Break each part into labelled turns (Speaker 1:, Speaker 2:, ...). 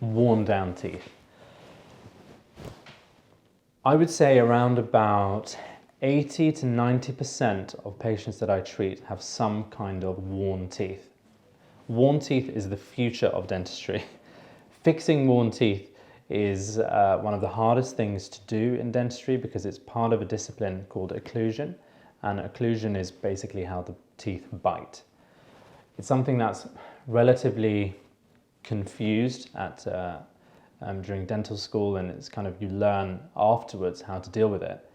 Speaker 1: worn down teeth. I would say around about 80 to 90% of patients that I treat have some kind of worn teeth. Worn teeth is the future of dentistry. Fixing worn teeth is one of the hardest things to do in dentistry because it's part of a discipline called occlusion, and occlusion is basically how the teeth bite. It's something that's relatively confused during dental school, and it's kind of, you learn afterwards how to deal with it.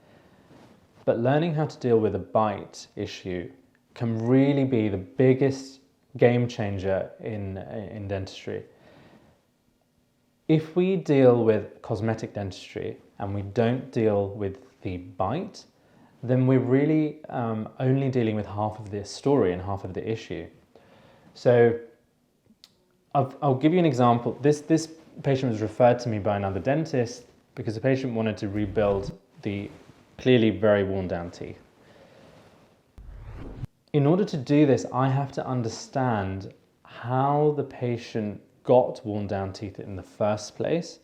Speaker 1: But learning how to deal with a bite issue can really be the biggest game changer in dentistry. If we deal with cosmetic dentistry and we don't deal with the bite, then we're really only dealing with half of the story and half of the issue. So I'll give you an example. This patient was referred to me by another dentist because the patient wanted to rebuild the clearly very worn down teeth. In order to do this, I have to understand how the patient got worn down teeth in the first place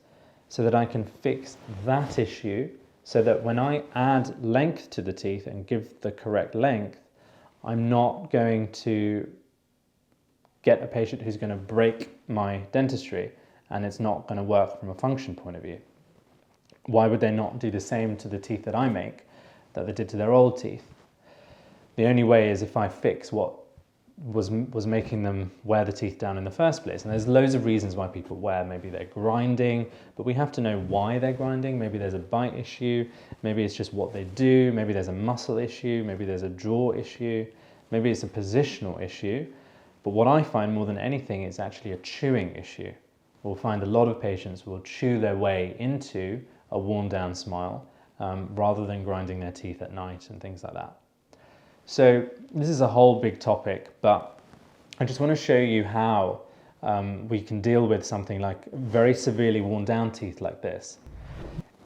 Speaker 1: so that I can fix that issue, so that when I add length to the teeth and give the correct length, I'm not going to get a patient who's going to break my dentistry and it's not going to work from a function point of view. Why would they not do the same to the teeth that I make that they did to their old teeth? The only way is if I fix what was making them wear the teeth down in the first place. And there's loads of reasons why people wear. Maybe they're grinding, but we have to know why they're grinding. Maybe there's a bite issue. Maybe it's just what they do. Maybe there's a muscle issue. Maybe there's a jaw issue. Maybe it's a positional issue. But what I find more than anything is actually a chewing issue. We'll find a lot of patients will chew their way into a worn down smile rather than grinding their teeth at night and things like that. So this is a whole big topic, but I just want to show you how we can deal with something like very severely worn down teeth like this.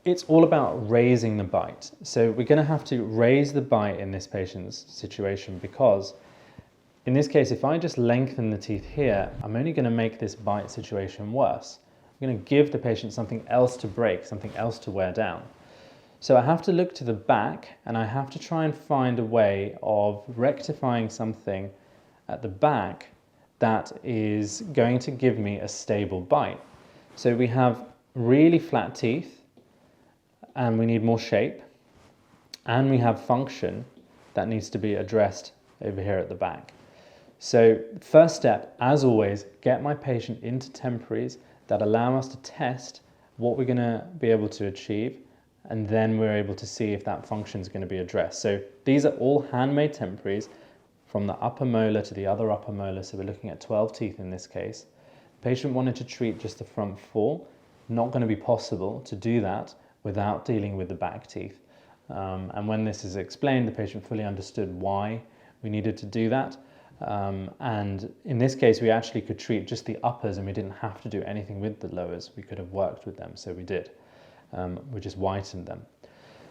Speaker 1: It's all about raising the bite. So we're going to have to raise the bite in this patient's situation because in this case, if I just lengthen the teeth here, I'm only going to make this bite situation worse. I'm going to give the patient something else to break, something else to wear down. So I have to look to the back and I have to try and find a way of rectifying something at the back that is going to give me a stable bite. So we have really flat teeth and we need more shape, and we have function that needs to be addressed over here at the back. So first step, as always, get my patient into temporaries that allow us to test what we're going to be able to achieve, and then we're able to see if that function is going to be addressed. So these are all handmade temporaries from the upper molar to the other upper molar. So we're looking at 12 teeth in this case. The patient wanted to treat just the front 4. Not going to be possible to do that without dealing with the back teeth. And when this is explained, the patient fully understood why we needed to do that. And in this case, we actually could treat just the uppers and we didn't have to do anything with the lowers. We could have worked with them, so we did. We just whitened them.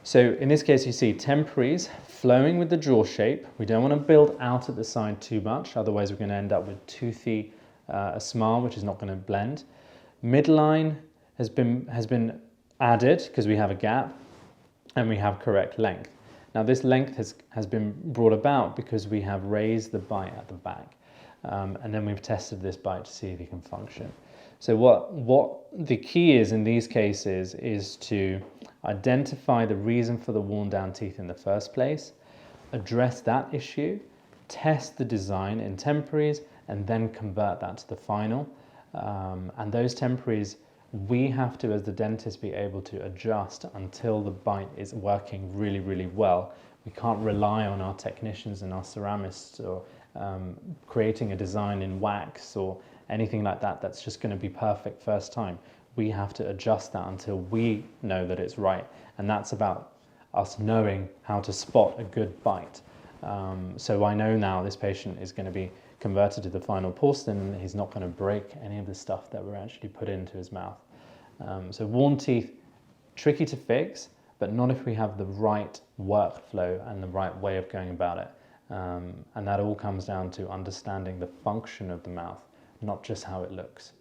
Speaker 1: So in this case, you see temporaries flowing with the jaw shape. We don't want to build out at the side too much, otherwise we're going to end up with toothy a smile, which is not going to blend. Midline has been added because we have a gap and we have correct length. Now this length has been brought about because we have raised the bite at the back, and then we've tested this bite to see if it can function. So what the key is in these cases is to identify the reason for the worn down teeth in the first place, address that issue, test the design in temporaries, and then convert that to the final. And those temporaries, we have to, as the dentist, be able to adjust until the bite is working really, really well. We can't rely on our technicians and our ceramists or creating a design in wax or anything like that that's just going to be perfect first time. We have to adjust that until we know that it's right. And that's about us knowing how to spot a good bite. So I know now this patient is going to be converted to the final porcelain and he's not going to break any of the stuff that we're actually put into his mouth. So worn teeth, tricky to fix, but not if we have the right workflow and the right way of going about it. And that all comes down to understanding the function of the mouth, not just how it looks.